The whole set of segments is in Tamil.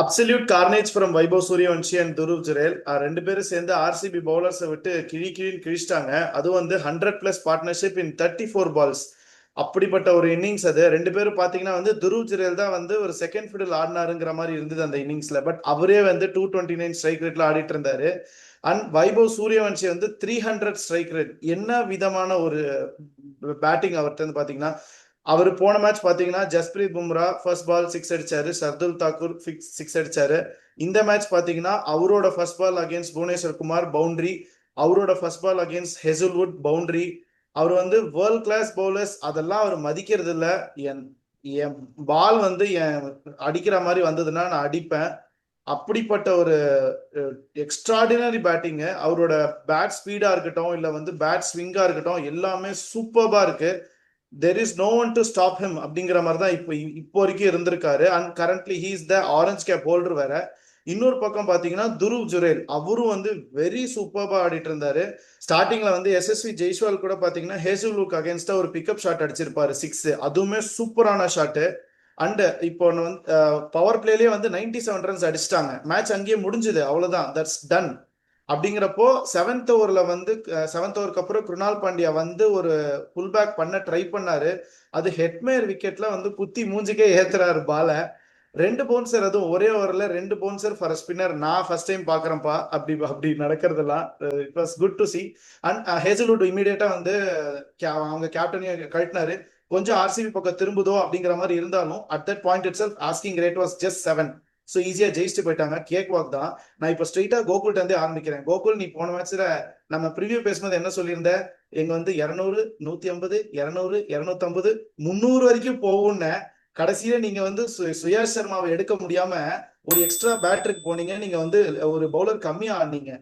Absolute carnage from Vaibhav Suryavanshi and Dhruv Jurel ரெண்டு பேரும் சேர்ந்து ஆர்சிபி பவுலர்ஸை விட்டு கிழின்னு கிழிச்சிட்டாங்க. அதுவும் வந்து 100+ பார்ட்னர்ஷிப் இன் 34 balls. அப்படிப்பட்ட ஒரு இன்னிங்ஸ் அது. ரெண்டு பேரும் பாத்தீங்கன்னா வந்து துருவ் ஜுரேல் தான் வந்து ஒரு செகண்ட் ஃபிடில் ஆடினாருங்கிற மாதிரி இருந்தது அந்த இன்னிங்ஸ்ல. பட் அவரே வந்து 229 ஸ்ட்ரைக் ரேட்ல ஆடிட்டு இருந்தாரு. அண்ட் வைபவ் சூரியவன்ஷி வந்து 300 ஸ்ட்ரைக் ரேட். என்ன விதமான ஒரு பேட்டிங் அவர்கிட்ட இருந்து பாத்தீங்கன்னா, அவர் போன மேட்ச் பாத்தீங்கன்னா Jasprit Bumrah first ball six அடிச்சாரு, சர்துல் தாக்கூர் சிக்ஸ் அடிச்சாரு. இந்த மேட்ச் பாத்தீங்கன்னா அவரோட first ball against Bhuvneshwar Kumar boundary, அவரோட first ball against Hazlewood boundary. அவர் வந்து வேர்ல்ட் கிளாஸ் பவுலர்ஸ் அதெல்லாம் அவர் மதிக்கிறது இல்ல. என் என் பால் வந்து என் அடிக்கிற மாதிரி வந்ததுன்னா நான் அடிப்பேன். அப்படிப்பட்ட ஒரு எக்ஸ்ட்ராடினரி பேட்டிங்கு. அவரோட பேட் ஸ்பீடா இருக்கட்டும் இல்ல வந்து பேட் ஸ்விங்கா இருக்கட்டும் எல்லாமே சூப்பர்பா இருக்கு. There is no one to stop him அப்படிங்கிற மாதிரி தான் இப்போ வரைக்கும் இருந்திருக்காரு. And currently he is the orange cap holder வேற. இன்னொரு பக்கம் பாத்தீங்கன்னா துருவ் ஜுரேல் அவரும் வந்து வெரி சூப்பர்பா ஆடிட்டு இருந்தாரு. ஸ்டார்டிங்ல வந்து எஸ்எஸ்வி ஜெய்ஸ்வால் கூட பாத்தீங்கன்னா ஹேசுலுக்கு அகேன்ஸ்டா ஒரு பிக்கப் ஷாட் அடிச்சிருப்பாரு சிக்ஸ், அதுவுமே சூப்பரான ஷாட்டு. அண்ட் இப்போ வந்து பவர் பிளேலயே வந்து 97 ரன்ஸ் அடிச்சிட்டாங்க. மேட்ச் அங்கேயே முடிஞ்சுது, அவ்வளவுதான், தட்ஸ் டன். அப்படிங்கிறப்போ செவன்த் ஓவருக்கு அப்புறம் குருணால் பாண்டியா வந்து ஒரு புல் பேக் பண்ண ட்ரை பண்ணாரு. அது ஹெட்மேயர் விக்கெட்ல வந்து குத்தி மூஞ்சிக்கே ஏத்துறாரு பால. ரெண்டு பவுன்சர், அதுவும் ஒரே ஓவர்ல ரெண்டு பவுன்சர் ஃபார் ஸ்பின்னர். நான் ஃபர்ஸ்ட் டைம் பாக்குறேன்ப்பா அப்படி அப்படி நடக்கிறதெல்லாம். It was good to C. And Hazlewood இமீடியட்டா வந்து அவங்க கேப்டனையும் கழட்டினாரு. கொஞ்சம் ஆர்சிபி பக்கம் திரும்புதோ அப்படிங்கிற மாதிரி இருந்தாலும் at that point it self asking rate was just 7. So ஈஸியா ஜெயிச்சுட்டு போயிட்டாங்க. கேக் வாக் தான். நான் இப்போ ஸ்ட்ரெயிட்டா கோகுல்ட்ட இருந்தே ஆரம்பிக்கிறேன். கோகுல், நீ போன மேட்ச்ல நம்ம ப்ரிவியூ பேசும்போது என்ன சொல்லியிருந்த? எங்க வந்து 200, 150, 200, 250, 300 வரைக்கும் போகும்னு. கடைசியில நீங்க வந்து சுயாஷ் சர்மாவை எடுக்க முடியாம ஒரு எக்ஸ்ட்ரா பேட்டருக்கு போனீங்க. நீங்க வந்து ஒரு பவுலர் கம்மியா ஆனீங்க.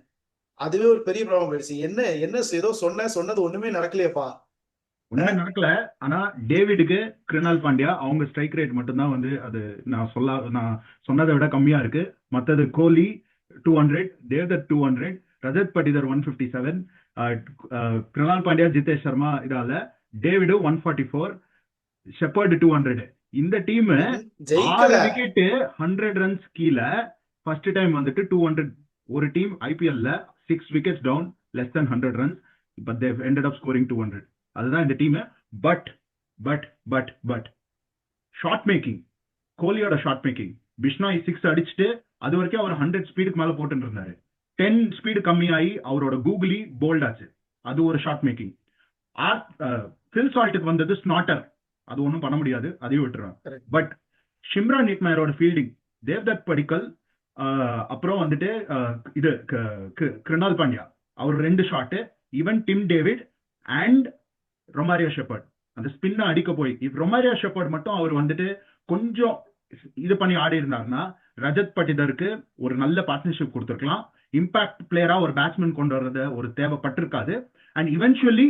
அதுவே ஒரு பெரிய ப்ராப்ளம் ஆயிடுச்சு. என்ன என்ன ஏதோ சொன்னது ஒண்ணுமே நடக்கலையேப்பா. ஒண்ணுமே நடக்கல. ஆனா டேவிடுக்கு கிருணால் பாண்டியா அவங்க ஸ்ட்ரைக் ரேட் மட்டும்தான் வந்து அது நான் சொன்னதை விட கம்மியா இருக்கு. மத்தது கோலி 200, தேவ்தத் 200, ரஜத் பட்டிதர் 157, கிருணால் பாண்டியா, ஜிதேஷ் சர்மா இதால, டேவிடு 144, ஷெப்பர்டு 200. இந்த டீம் ஜெயிக்கல. 6 விக்கெட் 100 ரன்ஸ் கீழே ஃபர்ஸ்ட் டைம் வந்துட்டு 200. ஒரு டீம் ஐபிஎல்ல 6 wickets down less than 100 runs, but they ended up scoring 200. அதுதான் இந்த டீம். But but but but shot making, கோலியோட ஷார்ட் மேக்கிங். பிஷ்னாய் சிக்ஸ் அடிச்சுட்டு அது வரைக்கும் அவர் 100 ஸ்பீடுக்கு மேல போட்டு இருந்தாரு. 10 ஸ்பீடு கம்மியாகி அவரோட கூகுளி போல்ட் ஆச்சு. அது ஒரு ஷார்ட் மேக்கிங். ஃபில் சால்ட்டுக்கு வந்தது ஸ்நாட்டர், அது ஒன்றும் பண்ண முடியாது, அதையும் விட்டுருவேன். பட் ஷிம்ரான் ஹெட்மேயரோட ஃபீல்டிங், தேவ்தத் படிக்கல், அப்புறம் வந்துட்டு இது கிருணால் பாண்டியா அவர் 2 shot, even Tim David and Romario shepherd அந்த ஸ்பின்ன அடிக்க போய், ரொமாரியோ ஷெப்பர்ட் மட்டும் அவர் வந்துட்டு கொஞ்சம் இது பண்ணி ஆடி இருந்தாருன்னா ரஜத் பட்டிதருக்கு ஒரு நல்ல பார்ட்னர்ஷிப் கொடுத்துருக்கலாம். இம்பாக்ட் பிளேயரா ஒரு பேட்ஸ்மேன் கொண்டு வர்றது ஒரு தேவைப்பட்டிருக்காது. அண்ட் இவென்ச்சுவலி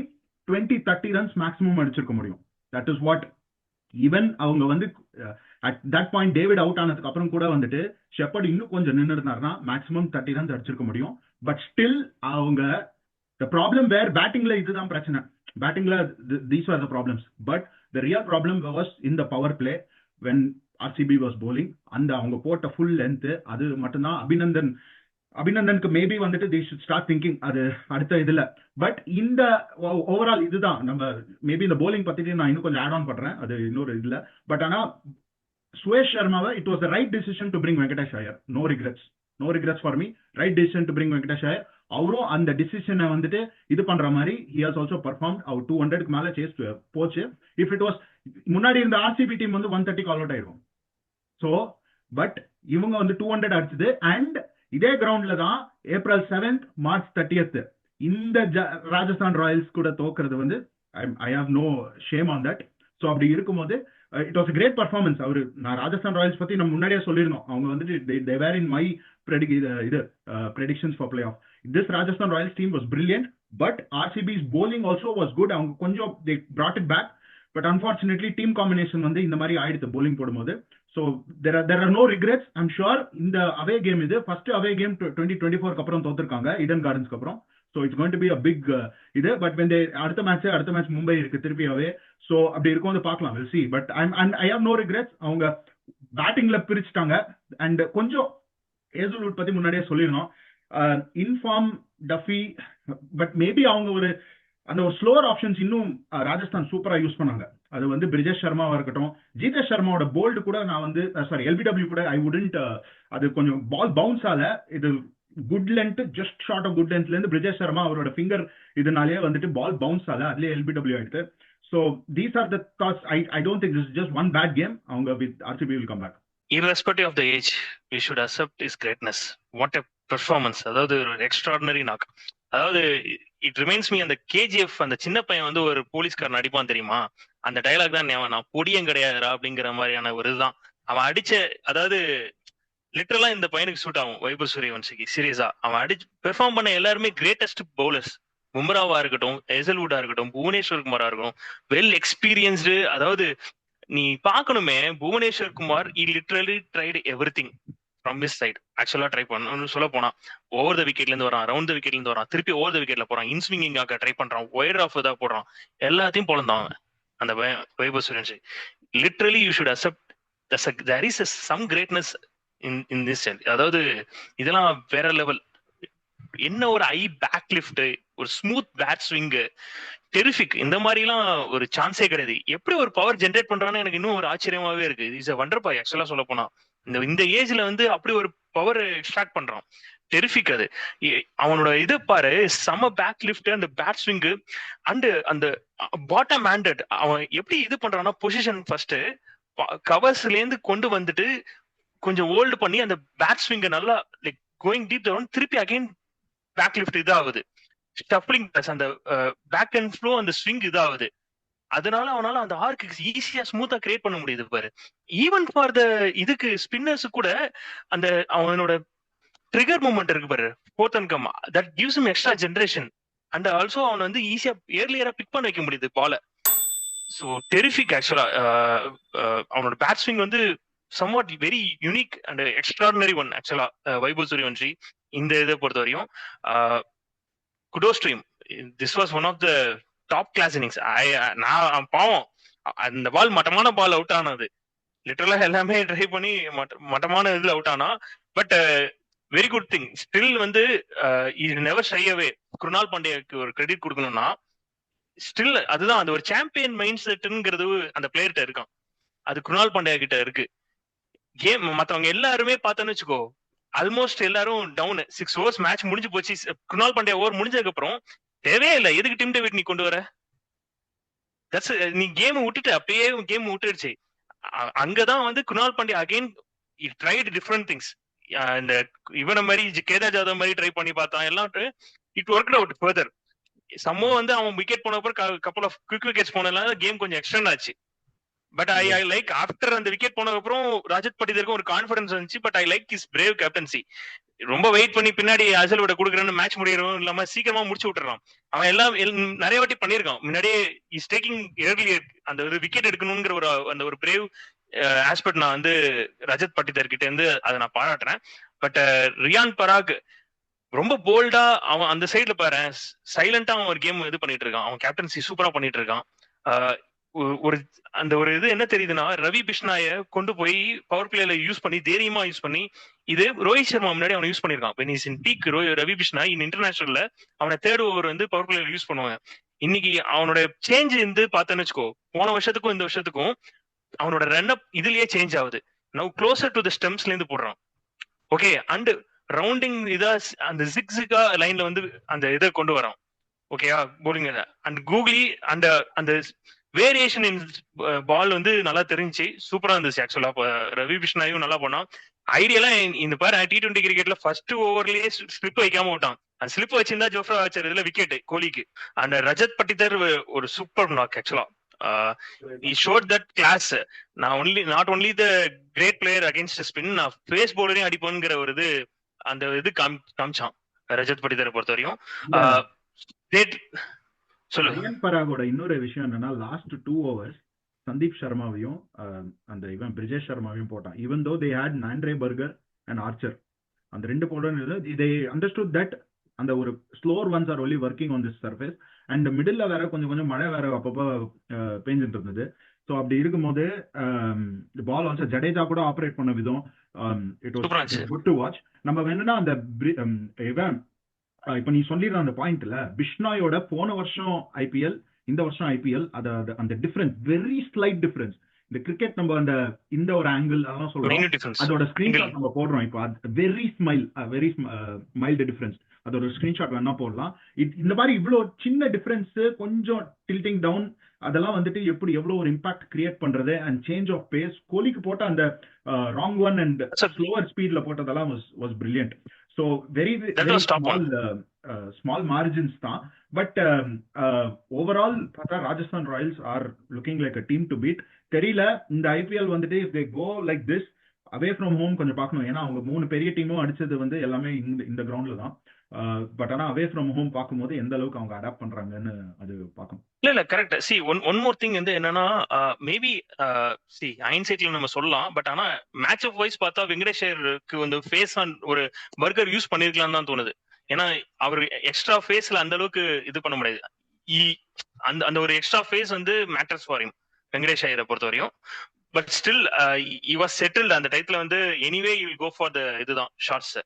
20-30 ரன்ஸ் மேக்ஸிமம் அடிச்சிருக்க முடியும். தட் இஸ் வாட் ஈவன் அவங்க வந்து at that point David out ஆனதுக்கு அப்புறம் கூட வந்துட்டு ஷெப்பர்ட் இன்னும் கொஞ்சம் நின்று இருந்தாருன்னா மேக்ஸிமம் 30 ரன்ஸ் அடிச்சிருக்க முடியும். பட் ஸ்டில் அவங்க the problem where பேட்டிங்ல இதுதான் பிரச்சனை. பேட்டிங்ல these were the problems, but the real problem was in the power play when RCB was bowling. அந்த அவங்க போட்ட ஃபுல் லென்த் அது மட்டும்தான் அபிநந்தனுக்கு மேபி வந்துட்டு they should start thinking அது அடுத்த இதுல. பட் இந்த ஓவரால் இதுதான் நம்ம மேபி இந்த bowling பத்தி நான் இன்னும் கொஞ்சம் ஆட் ஆன் பண்றேன், அது இன்னொரு இதுல. பட் ஆனா சுயேஷ் சர்மாவை it was the right decision to bring Venkatesh Iyer. No regrets for me. Right decision to bring Venkatesh Iyer. அவரும் அந்த டிசிஷனை வந்துட்டு இது பண்ற மாதிரி he has also performed. அவர் 200க்கு மேல சேஸ் போச்சு. இஃப் இட் வாஸ் முன்னாடி இருந்த ஆர்சிபி டீம் வந்து 130 கால் அவுட் ஆயிரும். ஸோ பட் இவங்க வந்து 200 அடிச்சது. அண்ட் இதே கிரவுண்ட்ல தான் ஏப்ரல் 7th, மார்ச் 30th இந்த ராஜஸ்தான் ராயல்ஸ் கூட தோக்குறது வந்து I have no shame on that. So அப்படி இருக்கும்போது இட் வாஸ் கிரேட் பர்ஃபார்மன்ஸ். நான் ராஜஸ்தான் ராயல்ஸ் பத்தி நம்ம முன்னாடியே சொல்லியிருந்தோம். அவங்க வந்துட்டு they were in my predictions for playoff. This Rajasthan Royals team was brilliant, but RCB's bowling also was good. அவங்க கொஞ்சம் they brought it back, but unfortunately team combination வந்து இந்த மாதிரி ஆயிடுது bowling போடும்போது. So there are no regrets. I'm sure இந்த away game இது first away game 2024 அப்புறம் தோத்துருக்காங்க ஈடன் கார்டன்ஸ்க்கு அப்புறம். So it's going to be a big இது. But when they அடுத்த மேட்ச் மும்பை இருக்கு திருப்பி away. So அப்படி இருக்கும் பார்க்கலாம், we'll see. But I have no regrets. அவங்க பேட்டிங்ல பிரிச்சுட்டாங்க. அண்ட் கொஞ்சம் ஏசல்வுட் பத்தி முன்னாடியே சொல்லிடணும். இன்ஃபார்ம் டஃபி, பட் மேபி அவங்க அந்த ஒரு ஸ்லோவர் ஆப்ஷன்ஸ் இன்னும் ராஜஸ்தான் சூப்பரா யூஸ் பண்ணாங்க. அது வந்து பிரிஜேஷ் சர்மாவா இருக்கட்டும், ஜிதேஷ் சர்மாவோட போல்டு கூட நான் வந்து சாரி எல்பிடபிள்யூ கூட ஐ வுடன்ட், அது கொஞ்சம் பால் பவுன்ஸ் ஆல, இது good length, just short of good லென்த்ல இருந்து பிரிஜேஷ் சர்மா அவரோட ஃபிங்கர் இதனாலேயே வந்துட்டு பால் பவுன்ஸ் ஆல, அதுலயே எல்பிடபிள்யூ ஆயிடுது. So these are the thoughts. I don't think this is just one bad game. அவங்க with RCB will come back. Irrespective of the age, we should accept his greatness. What a performance. அதாவது ஒரு எக்ஸ்ட்ராடினரி நாக். அதாவது இட் ரிமைன்ஸ் மீ, அந்த கேஜிஎஃப் அந்த சின்ன பையன் வந்து ஒரு போலீஸ்காரன் அடிப்பான் தெரியுமா, அந்த டயலாக் தான் நான் பொடியும் கிடையாதுரா அப்படிங்கிற மாதிரியான ஒரு இதுதான் அவன் அடிச்ச. அதாவது லிட்டரலா இந்த பையனுக்கு சூட் ஆகும் வைபவ் சூரியவன்சிக்கு. சீரியஸா அவன் பெர்ஃபார்ம் பண்ண எல்லாருமே கிரேட்டஸ்ட் பவுலர்ஸ். பும்ராவா இருக்கட்டும், ஹேசல்வுட்டா இருக்கட்டும், புவனேஸ்வர் குமாரா இருக்கட்டும், வெல் எக்ஸ்பீரியன்ஸ்டு. அதாவது நீ பாக்கணுமே, Bhuvneshwar Kumar literally tried everything from his side. ஆக்சுவலா ட்ரை பண்ணணும் சொல்ல போனா, ஓவர் த விக்கெட்ல இருந்து வரான், ரவுண்ட் த விக்கெட்ல இருந்து வரான், திருப்பி ஓவர் த விக்கெட்ல போறான், இன்ஸ்விங்கிங் ஆக்க ட்ரை பண்றான், ஒயர் ஆஃப் தான் போடுறான், எல்லாத்தையும் பொழந்தான் அந்த Vaibhav Suryavanshi. Literally you should accept there is some greatness in this. அதாவது இதெல்லாம் வேற லெவல். என்ன ஒரு பேக் லிஃப்ட், ஒரு ஸ்மூத் பேட் ஸ்விங், டெரிஃபிக். இந்த மாதிரி எல்லாம் ஒரு சான்ஸே கிடையாது. எப்படி ஒரு பவர் ஜென்ரேட் பண்றான்னு எனக்கு இன்னும் ஒரு ஆச்சரியமாவே இருக்கு. இஸ் அ வண்டர் பாய். ஆக்சுவலா சொல்ல போனா இந்த ஏஜ்ல வந்து அப்படி ஒரு பவர் எக்ஸ்ட்ராக்ட் பண்றான். டெரிஃபிக். அது அவனோட இதை பாரு, சம பேக் லிஃப்ட், அந்த பேட் ஸ்விங் அண்ட் அந்த பாட்டம் ஹேண்டட். அவன் எப்படி இது பண்றான்னா, பொசிஷன் ஃபர்ஸ்ட் கவர்ஸ்ல இருந்து கொண்டு வந்துட்டு கொஞ்சம் ஹோல்டு பண்ணி அந்த பேட் ஸ்விங்க நல்லா லைக் கோயிங் டீப் டவுன், திருப்பி அகைன் பேக் லிஃப்ட் இதாகுது, ஸ்டப்லிங் பிளஸ் அந்த பேக் அண்ட் ஃப்ளோ, அந்த ஸ்விங் இதாகுது. அதனால அவனால அந்த ஆர்க்கு ஈஸியா ஸ்மூத்தா கிரியேட் பண்ண முடியுது பாரு. ஈவன் ஃபார் த இதுக்கு ஸ்பின்னர்ஸ் கூட அந்த அவனோட ட்ரிகர் மூமெண்ட் இருக்கு பாரு, fourth and come, that gives him extra generation. And also அவன் வந்து ஈஸியா ஏர்லியரா பிக் பண்ண வைக்க முடியுது பால. So terrific. ஆக்சுவலா அவனோட பேட் ஸ்விங் வந்து somewhat very unique and extraordinary one. ஆக்சுவலா வைபவ் சூரியவன்சி இந்த இதை பொறுத்த வரையும் kudos to him. This was one of the top class innings. நான் பாவம், அந்த பால் மட்டமான பால் அவுட் ஆனது. லிட்டரலா எல்லாமே ட்ரை பண்ணி மட்டமான இதுல அவுட் ஆனா, but very good thing. Still வந்து நெவர் ஷை அவே. குருணால் பாண்டியாக்கு ஒரு கிரெடிட் கொடுக்கணும்னா, ஸ்டில் அதுதான் அந்த ஒரு சாம்பியன் மைண்ட் செட்ங்கிறது அந்த பிளேயர்கிட்ட இருக்கான். அது குருணால் பாண்டியா கிட்ட இருக்கு. கேம் மத்தவங்க எல்லாருமே பார்த்தோன்னு வச்சுக்கோ, ஆல்மோஸ்ட் எல்லாரும் டவுன். 6 overs மேட்ச் முடிஞ்சு போச்சு. குருணால் பாண்டியா ஓவர் முடிஞ்சதுக்கு அப்புறம் தேவையே இல்லை, எதுக்கு டீம் டேவிட் நீ கொண்டு வர, நீ கேம் விட்டுட்டு அப்பயே கேம் விட்டுடுச்சு. அங்கதான் வந்து Krunal Pandya again tried different things. இந்த இவனை மாதிரி கேதார் ஜாதவ் மாதிரி ட்ரை பண்ணி பார்த்தான், எல்லாம் இட் ஒர்க் அவுட் ஃபர்தர். சம்மோ வந்து அவன் விக்கெட் போன அப்புறம் கப்பல் ஆஃப் குவிக் விக்கெட்ஸ் போனதுனால கேம் கொஞ்சம் எக்ஸ்டெண்ட் ஆச்சு. பட் ஐ லைக் ஆஃப்டர் அந்த விக்கெட் போனதுக்கு அப்புறம் ரஜத் பட்டிதருக்கு ஒரு கான்பிடன்ஸ் வந்துச்சு. But I like his brave captaincy. ரொம்ப வெயிட் பண்ணி பின்னாடி ஹேசல்வுட் கொடுக்குறேன்னு மேட்ச் முடியறவும் இல்லாம சீக்கிரமா முடிச்சு விட்டுறான். அவன் எல்லாம் நிறைய வாட்டி பண்ணிருக்கான் முன்னாடியே. இஸ் டேக்கிங் ஏர்லியர் அந்த ஒரு விக்கெட் எடுக்கணுங்கிற ஒரு அந்த ஒரு பிரேவ் ஆஸ்பெக்ட் நான் வந்து ரஜத் பட்டிதர் கிட்ட இருந்து அதை நான் பாராட்டுறேன். பட் ரியான் பராக் ரொம்ப போல்டா அவன் அந்த சைட்ல பாரு, சைலண்டா அவன் ஒரு கேம் இது பண்ணிட்டு இருக்கான். அவன் கேப்டன்சி சூப்பரா பண்ணிட்டு இருக்கான். ஒரு அந்த ஒரு இது என்ன தெரியுதுன்னா, ரவி பிஷ்னாய கொண்டு போய் பவர் பிளேல யூஸ் பண்ணி தைரியமா யூஸ் பண்ணி, இது ரோஹித் சர்மா முன்னாடி அவன் யூஸ் பண்ணிருக்கான். when he's in peak, Ravi பிஷ்னா இன் இன்டர்நேஷனல்ல அவனை தேர்ட் ஓவர் வந்து பவர் பிளேல யூஸ் பண்ணுவாங்க. இன்னைக்கு அவனோட சேஞ்ச் இருந்து பார்த்தேன்னு வச்சுக்கோ, போன வருஷத்துக்கும் இந்த வருஷத்துக்கும் அவனோட ரன் அப் இதுலயே சேஞ்ச் ஆகுது. நவ் க்ளோசர் டு தி ஸ்டெம்ஸ்ல இருந்து போடுறான். ஓகே, அண்ட் ரவுண்டிங் இதா அந்த ஜிக்ஸிகா லைன்ல வந்து அந்த இதை கொண்டு வரான். ஓகேயா, போலிங் அண்ட் கூகுளி அந்த அந்த வேரியேஷன் இன் பால் வந்து நல்லா தெரிஞ்சு சூப்பரா இருந்துச்சு. ஆக்சுவலா ரவி பிஷ்னாயும் நல்லா போனான். ஐடியலா இந்த பாரு T20 கிரிக்கெட்ல ஃபர்ஸ்ட் ஓவர்லயே ஸ்லிப் வைக்காம விட்டான். அந்த ஸ்லிப் வச்சிருந்தா ஜோஃப்ரா ஆர்ச்சர் இதுல விக்கெட் கோலிக்கு. அந்த ரஜத் பட்டிதர் ஒரு சூப்பர் நாக். ஆக்சுவலா he showed that class. not only the great player against spin, நான் ஃபேஸ் பவுலரையும் அடிப்போங்கிற ஒரு இது அந்த இது காமிச்சான் ரஜத் பட்டிதரை பொறுத்த வரையும். ரியான் பராகோட இன்னொரு விஷயம் என்னன்னா, லாஸ்ட் 2 overs சந்தீப் சர்மாவையும் அந்த இவன் பிரிஜேஷ் சர்மாவையும் போட்டான். Even though they had Nandre Burger and Archer, அந்த 2 பவுலர் they understood that அந்த ஒரு slower ones are only working on this surface. And middle வேற கொஞ்சம் மழை வேற அப்பப்போ பெஞ்சிட்டு இருந்தது. ஸோ அப்படி இருக்கும்போது பால் ஆல்சோ ஜடேஜா கூட ஆப்ரேட் பண்ண விதம் இட் சூப்பரா இருந்துச்சு. Was good to watch. நம்ம வேணும்னா அந்த இவன் இப்ப நீ சொல்லிடுற அந்த பாயிண்ட்ல பிஷ்னாயோட போன வருஷம் ஐபிஎல் இந்த வருஷம் ஐபிஎல் அந்த டிஃபரன்ஸ் வெரி ஸ்லைட் டிஃபரன்ஸ். இந்த கிரிக்கெட் நம்ம அந்த இந்த ஒரு ஆங்கிள் அதெல்லாம் சொல்றோம், Minute difference. அதோட ஸ்கிரீன்ஷாட் நம்ம போடுறோம். இப்போ வெரி மைல்டு டிஃபரன்ஸ், அதோட ஸ்கிரீன்ஷாட் வேணா போடலாம். இந்த மாதிரி இவ்வளவு சின்ன டிஃபரன்ஸ், கொஞ்சம் டில்டிங் டவுன், அதெல்லாம் வந்துட்டு எவ்வளவு ஒரு இம்பாக்ட் கிரியேட் பண்றது. அண்ட் சேஞ்ச் ஆஃப் பேஸ், கோலிக்கு போட்ட அந்த ராங் ஒன் அண்ட் ஸ்லோவர் ஸ்பீட்ல போட்டதெல்லாம் was brilliant. So very small margins தான். பட் ஓவரால் பார்த்தா Rajasthan Royals are looking like a team to beat. தெரியல இந்த ஐபிஎல் வந்துட்டு if they go like this away from home கொஞ்சம் பார்க்கணும். ஏன்னா அவங்க 3 பெரிய டீமும் அடிச்சது வந்து எல்லாமே இந்த கிரவுண்ட்ல தான். பட் ஆனா அவே ஃப்ரம் ஹோம் பார்க்கும்போது எந்த அளவுக்கு அவங்க அடாப்ட் பண்றாங்கன்னு அது பார்க்கணும். இல்ல correct. C one more thing வந்து என்னன்னா, மேபி சி ஹைண்ட்சைட்ல நம்ம சொல்லலாம். பட் ஆனா மேட்ச் ஆஃப் வைஸ் பார்த்தா வெங்கடேஷருக்கு வந்து ஃபேஸ் ஆன் ஒரு பர்கர் யூஸ் பண்ணிருக்கலாம்னு தான் தோணுது. ஏன்னா அவர் எக்ஸ்ட்ரா ஃபேஸ்ல அந்த அளவுக்கு இது பண்ண முடியாது. அந்த ஒரு எக்ஸ்ட்ரா ஃபேஸ் வந்து மேட்டர்ஸ் ஃபார் ஹிம், வெங்கடேஷ் ஐயரை பொறுத்த வரையும். But still he was settled அந்த டைத்துல வந்து anyway he will go for the இதுதான் shots.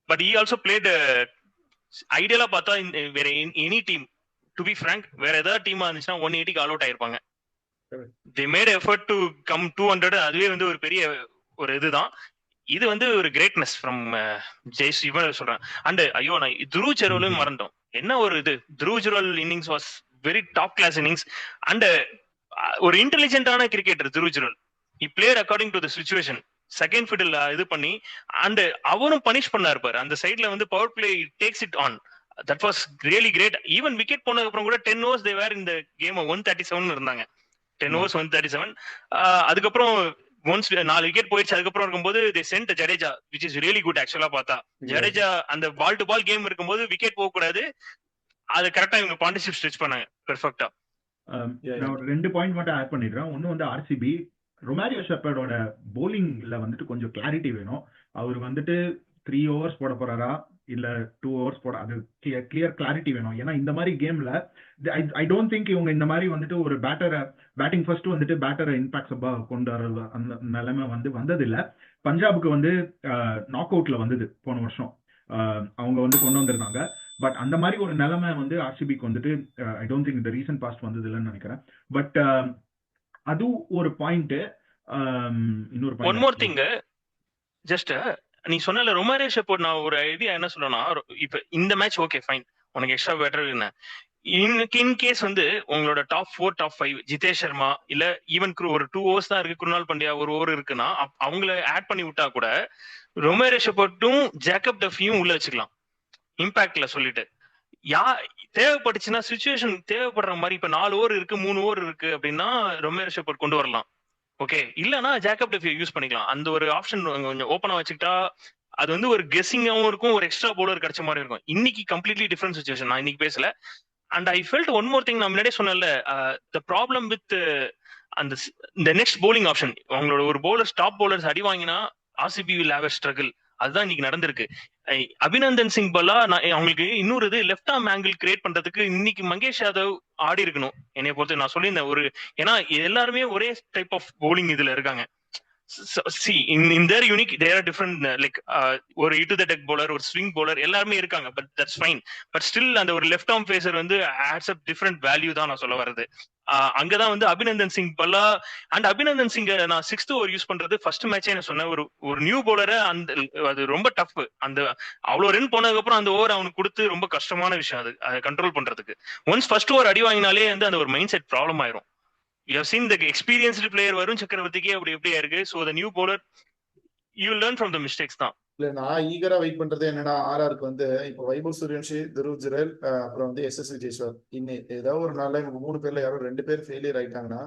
But he also played ஐடியலா பார்த்தா வேற any team, to be frank, வேற ஏதாவது டீமா இருந்துச்சுன்னா 180 ஆல் அவுட் ஆயிருப்பாங்க. they made effort to come 200. அதுவே வந்து ஒரு பெரிய ஒரு இதுதான். இது வந்து ஒரு கிரேட்னஸ் ஃப்ரம் ஜெய்ஸ் இவன் சொல்றேன். அண்ட் ஐயோ நான் துருவ் ஜுரேலும் மறந்தோம். என்ன ஒரு இது, Dhruv Jurel innings was very top class innings. And ஒரு இன்டெலிஜென்டான cricketer Dhruv Jurel. he played according to the situation. Second fiddle இது பண்ணி அண்ட் அவரும் பனிஷ் பண்ணாரு பாரு அந்த சைட்ல வந்து power play takes it on. That was really great. Even wicket போனதுக்கு அப்புறம் கூட 10 overs they were in the game 137 இருந்தாங்க. 10 overs 137. அதுக்கப்புறம் ஒன்ஸ் 4 விக்கெட் போயிடுச்சு. அதுக்கப்புறம் இருக்கும்போது they sent Jadeja, which is really good ஆக்சுவலா பார்த்தா. ஜடேஜா அந்த பால் டு பால் கேம் இருக்கும்போது விக்கெட் போக கூடாது, அது கரெக்டா இவங்க பார்ட்னர்ஷிப் ஸ்டிச் பண்ணாங்க பெர்ஃபெக்ட்டா. நான் ஒரு 2 பாயிண்ட் மட்டும் ஆட் பண்ணிடுறேன். ஒன்னு வந்து ஆர்சிபி ரொமாரியோ ஷெப்பர்டோட போலிங்ல வந்துட்டு கொஞ்சம் கிளாரிட்டி வேணும். அவர் வந்துட்டு 3 overs போட போறாரா இல்ல 2 overs போட, அது கிளியர் கிளாரிட்டி வேணும். ஏன்னா இந்த மாதிரி கேம்ல ஐ டோன்ட் திங்க் இவங்க இந்த மாதிரி வந்துட்டு ஒரு பேட்டிங் ஃபர்ஸ்ட் வந்துட்டு பேட்டரை இம்பாக்ட் கொண்டு வர அந்த நிலைமை வந்தது இல்ல. பஞ்சாபுக்கு வந்து நாக் அவுட்ல வந்தது போன வருஷம், அவங்க வந்து கொண்டு வந்திருந்தாங்க. பட் அந்த மாதிரி ஒரு நிலைமை வந்து ஆர்சிபிக்கு வந்துட்டு ஐ டோன்ட் திங்க் இந்த ரீசன்ட் பாஸ்ட் வந்தது இல்லைன்னு நினைக்கிறேன். பட் அது ஒரு பாயிண்ட். இன்னொரு ஒன் மோர் திங், ஜஸ்ட் நீ சொன்ன ரொமாரியோ ஷெப்பர்ட், நான் ஒரு ஐடியா என்ன சொல்றேன்னா, இப்ப இந்த மேட்ச் ஓகே ஃபைன், உனக்கு எக்ஸ்ட்ரா பேட்டர் என்ன, இன் கேஸ் வந்து உங்களோட டாப் 4 டாப் 5 ஜிதேஷ் சர்மா இல்ல ஈவன் ஒரு 2 overs தான் இருக்கு, குருநாள் பாண்டியா ஒரு ஓவர் இருக்குன்னா அவங்கள ஆட் பண்ணி விட்டா கூட ரொமாரியோ ஷெப்பர்டும் ஜேக்கப் டஃபியும் உள்ள வச்சுக்கலாம் இம்பாக்ட்ல சொல்லிட்டு. தேவைப்பட்டுச்சுன்னா சிச்சுவேஷன் தேவைப்படுற மாதிரி, இப்ப 4 over இருக்கு 3 over இருக்கு அப்படின்னா ரொமாரியோ ஷெப்பர்ட் கொண்டு வரலாம். ஓகே, இல்லனா ஜேக்கப் டஃபியை யூஸ் பண்ணிக்கலாம். அந்த ஒரு ஆப்ஷன் கொஞ்சம் ஓப்பனா வச்சுக்கிட்டா அது வந்து ஒரு கெஸ்ஸிங்காவும் இருக்கும், ஒரு எக்ஸ்ட்ரா பவுலர் கிடைச்ச மாதிரி இருக்கும். இன்னைக்கு கம்ப்ளீட்லி டிஃபரெண்ட் சிச்சுவேஷன், நான் இன்னைக்கு பேசல. And I felt one more thing, நான் முன்னாடியே சொன்னேன்ல, த ப்ராப்ளம் வித் அந்த நெக்ஸ்ட் பவுலிங் ஆப்ஷன், அவங்களோட ஒரு பவுலர் டாப் பவுலர்ஸ் அடி வாங்கினா RCB will have a struggle. அதுதான் இன்னைக்கு நடந்திருக்கு. அபிநந்தன் சிங் பல்லா அவங்களுக்கு இன்னொரு இது லெஃப்ட் ஆர்ம் ஆங்கிள் கிரியேட் பண்றதுக்கு இன்னைக்கு மங்கேஷ் யாதவ் ஆடி இருக்கணும் என்னைய பொறுத்து. நான் சொல்லியிருந்தேன் ஒரு, ஏன்னா எல்லாருமே ஒரே டைப் ஆஃப் பவுலிங் இதுல இருக்காங்க. see in their unique they are different, like ஒரு into the deck bowler, ஒரு swing bowler எல்லாரும் இருக்காங்க, but that's fine. but still அந்த ஒரு left arm facer வந்து adds up different value தான் நான் சொல்ல வரது. அங்கதான் வந்து அபிநந்தன் சிங் பல்லா அண்ட் அபிநந்தன் சிங் நான் 6th over யூஸ் பண்றது ஃபர்ஸ்ட் மேட்சே நான் சொன்னேன். ஒரு நியூ பவுலரை அந்த அது ரொம்ப டஃப். அந்த அவ்வளவு ரன் போனதுக்கு அப்புறம் அந்த ஓவர் அவனுக்கு கொடுத்து ரொம்ப கஷ்டமான விஷயம் அது கண்ட்ரோல் பண்றதுக்கு. ஒன்ஸ் ஃபர்ஸ்ட் ஓவர் அடி வாங்கினாலே வந்து அந்த ஒரு மைண்ட் செட் ப்ராப்ளம் ஆயிரும். You have seen the experienced player Varun சக்கரவர்த்திக்கே அப்படி எப்படியா இருக்கு. So the new bowler you will learn from the mistakes தான். இல்ல நான் ஈகரா வெயிட் பண்றது என்னன்னா, ஆர்ஆருக்கு வந்து இப்போ வைபவ் சூரியவன்ஷி, துருவ் ஜுரேல், அப்புறம் வந்து எஸ்எஸ்வி ஜெய்ஸ்வால், இன்னும் ஏதாவது ஒரு நாள்ல இவங்க 3 பேர்ல யாரோ 2 பேர் ஃபெயிலியர் ஆயிட்டாங்கன்னா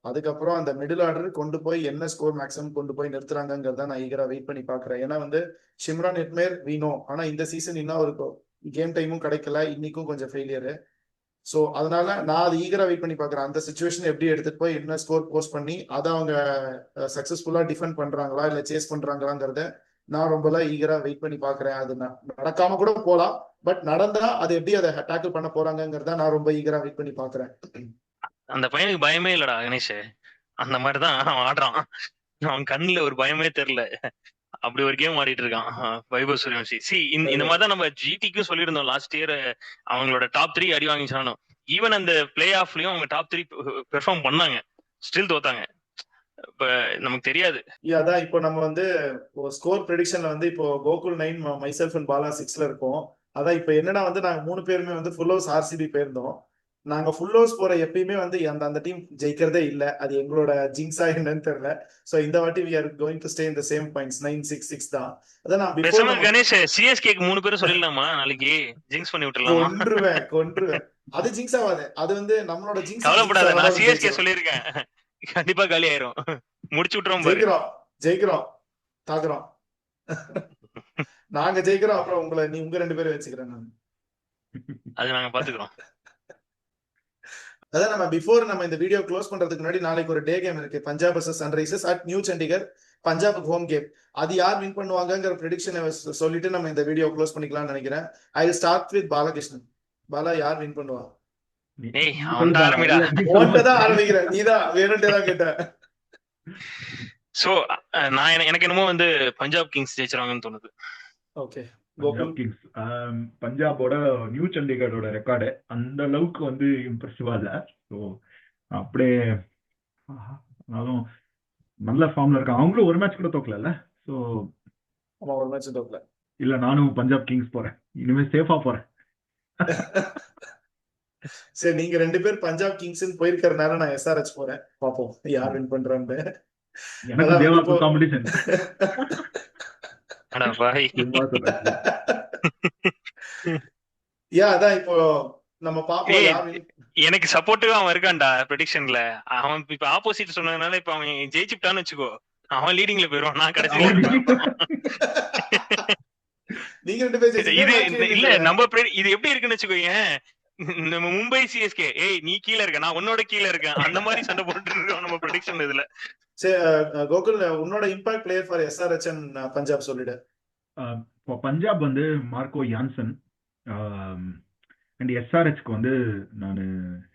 அதுக்கப்புறம் அந்த மிடில் ஆர்டர் கொண்டு போய் என்ன ஸ்கோர் மேக்ஸிமம் கொண்டு போய் நிறுத்துறாங்கிறத நான் ஈகரா வெயிட் பண்ணி பாக்குறேன். ஏன்னா வந்து ஷிம்ரான் ஹெட்மேர் வீணோ, ஆனா இந்த சீசன் இன்னும் ஒரு கேம் டைமும் கிடைக்கல, இன்னைக்கும் கொஞ்சம் ஃபெயிலியரு. ஸோ அதனால நான் அது ஈகரா வெயிட் பண்ணி பாக்குறேன். அந்த சுச்சுவேஷன் எப்படி எடுத்துட்டு போய் என்ன ஸ்கோர் போஸ்ட் பண்ணி அதை அவங்க சக்சஸ்ஃபுல்லா டிஃபெண்ட் பண்றாங்களா இல்ல சேஸ் பண்றாங்களாங்கிறத நான் ரொம்ப ஈகரா வெயிட் பண்ணி பாக்குறேன். அது நடக்காம கூட போலாம், பட் நடந்தா அது எப்படி அதை டேக்கிள் பண்ண போறாங்கிறத நான் ரொம்ப ஈகரா வெயிட் பண்ணி பாக்குறேன். அந்த பையனுக்கு பயமே இல்லடா கணேஷ். அந்த மாதிரிதான் அவன் ஆடுறான். அவன் கண்ணுல ஒரு பயமே தெரியல. அப்படி ஒரு கேம் ஆடிட்டு இருக்கான் வைபவ் சூரியவன்ஷி. இந்த மாதிரி தான் நம்ம ஜிடிக்கும் சொல்லியிருந்தோம் லாஸ்ட் இயர். அவங்களோட டாப் 3 அடி வாங்கிச்சானோ. ஈவன் அந்த பிளே ஆஃப்லயும் அவங்க டாப் 3 பெர்ஃபார்ம் பண்ணாங்க, ஸ்டில் தோத்தாங்க. இப்ப நமக்கு தெரியாது. அதான் இப்போ நம்ம வந்து ஸ்கோர் ப்ரெடிக்ஷன்ல வந்து இப்போ கோகுல் 9, மைசெல்ஃப் அண்ட் பாலா 6ல இருக்கோம். அதான் இப்போ என்னன்னா வந்து நாங்க 3 பேருமே வந்து ஃபுல் ஹவுஸ் ஆர்சிபி போயிருந்தோம். நாங்க ஃபுல் ஹவுஸ் போற எப்பயுமே வந்து அந்த டீம் ஜெயிக்கிறதே இல்ல. அது எங்களோட ஜிங்ஸா என்னன்னு தெரியல. சோ இந்த வாட்டி we are going to stay in the same points, 9-6 தான். அதான் நான் பிஃபோர் பேசாம கணேஷ் சிஎஸ்கேக்கு 3 பேரும் சொல்லிடலாமா? நாளைக்கு ஜிங்ஸ் பண்ணி விட்டுலாமா? கொன்றுவேன். அது ஜிங்ஸ் ஆகாது. அது வந்து நம்மளோட ஜிங்ஸ். கவலைப்படாத, நான் சிஎஸ்கே சொல்லியிருக்கேன். கண்டிப்பா காலி ஆயிரும். முடிச்சு விட்டுறோம் பாரு. ஜெயிக்கிறோம் தாக்குறோம். நாங்க ஜெயிக்கிறோம். அப்புறம் உங்க 2 பேரும் வச்சுக்கிறேன் நான். அது நாங்க பாத்துக்கிறோம். அதான் நம்ம பிஃபோர் நம்ம இந்த வீடியோ க்ளோஸ் பண்றதுக்கு முன்னாடி நாளைக்கு ஒரு டே கேம் இருக்கு. Punjab vs Sunrisers at new Chandigarh. Punjab home game. அது யார் வின் பண்ணுவாங்கங்கிற ப்ரெடிக்ஷனை சொல்லிட்டு நம்ம இந்த வீடியோ க்ளோஸ் பண்ணிக்கலாம்னு நினைக்கிறேன். I will start with Balakrishnan. Bala, யார் வின் பண்ணுவா? ஆரம்பிக்கிறேன். நீதான் வேணும்ட்டே கேட்ட. சோ எனக்கு என்னமோ வந்து பஞ்சாப் கிங்ஸ் ஜெயிச்சிருவாங்கன்னு தோணுது. Okay, Punjab Kings. பஞ்சாபோட நியூ சண்டிகரோட ரெக்கார்டு அந்த அளவுக்கு வந்து இம்ப்ரெசிவா இல்ல. ஸோ அப்படியே அதுவும் நல்ல ஃபார்ம்ல இருக்காங்க. அவங்களும் ஒரு மேட்ச் கூட தோக்கல. ஸோ ஒரு மேட்ச் தோக்கல. இல்ல, நானும் பஞ்சாப் கிங்ஸ் போறேன். இனிமே சேஃபா போறேன். சரி, நீங்க 2 பேர் பஞ்சாப் கிங்ஸ் போயிருக்கிறதுனால நான் எஸ்ஆர்எச் போறேன். பாப்போம் யார் வின் பண்றான்னு. எனக்கு தேவா காம்படிஷன். அதான் இப்போ நம்ம பாப்போம். எனக்கு சப்போர்ட்டிவா அவன் இருக்கான்டா ப்ரெடிக்ஷன்ல. அவன் இப்ப ஆப்போசிட் சொன்னதுனால இப்ப அவன் ஜெயிச்சுட்டான்னு வச்சுக்கோ, அவன் லீடிங்ல போயிடுவான், நான் கடைசியில. நீங்க 2 பேர் இது இல்ல நம்ம இது எப்படி இருக்குன்னு வச்சுக்கோங்க. நம்ம மும்பை சிஎஸ்கே, ஏய் நீ கீழ இருக்க, நான் உன்னோட கீழ இருக்கேன், அந்த மாதிரி சண்டை போட்டு இருக்கோம் நம்ம ப்ரெடிக்ஷன் இதுல. கோகுல், உன்னோட impact player for SRH and Punjab சொல்லிடு. பஞ்சாப் வந்து மார்க்கோ யான்சன், அண்ட் எஸ்ஆர்எச்க்கு வந்து நான்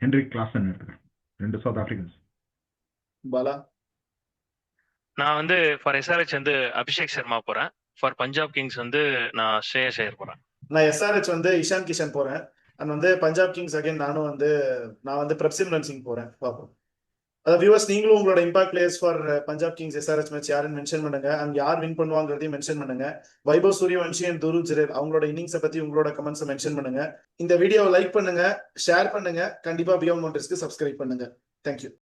ஹென்ரிக் கிளாசன் எடுத்துக்கிறேன். 2 சவுத் ஆப்பிரிக்கன்ஸ். பாலா, நான் வந்து ஃபார் எஸ்ஆர்எச் வந்து அபிஷேக் சர்மா போறேன். ஃபார் பஞ்சாப் கிங்ஸ் வந்து நான் ஸ்ரேயஸ் ஐயர் போறேன். நான் எஸ்ஆர்எச் வந்து இஷான் கிஷன் போறேன். அண்ட் வந்து பஞ்சாப் கிங்ஸ் அகைன் நான் வந்து பிரப்சிம்ரன் சிங் போறேன். பாப்போம். அதாவது வியூவர்ஸ், நீங்களும் உங்களோட impact players for Punjab Kings SRH match யாருன்னு மென்ஷன் பண்ணுங்க. அண்ட் யார் வின் பண்ணுவாங்கிறதையும் மென்ஷன் பண்ணுங்க. வைபவ் சூரியவன்ஷி அண்ட் துருவ் ஜுரேல் அவங்களோட இன்னிங்ஸை பத்தி உங்களோட கமெண்ட்ஸை மென்ஷன் பண்ணுங்க. இந்த வீடியோவை லைக் பண்ணுங்க, ஷேர் பண்ணுங்க. கண்டிப்பா பியாண்ட் மவுண்டன்ஸ்க்கு சப்ஸ்கிரைப் பண்ணுங்க. தேங்க்யூ.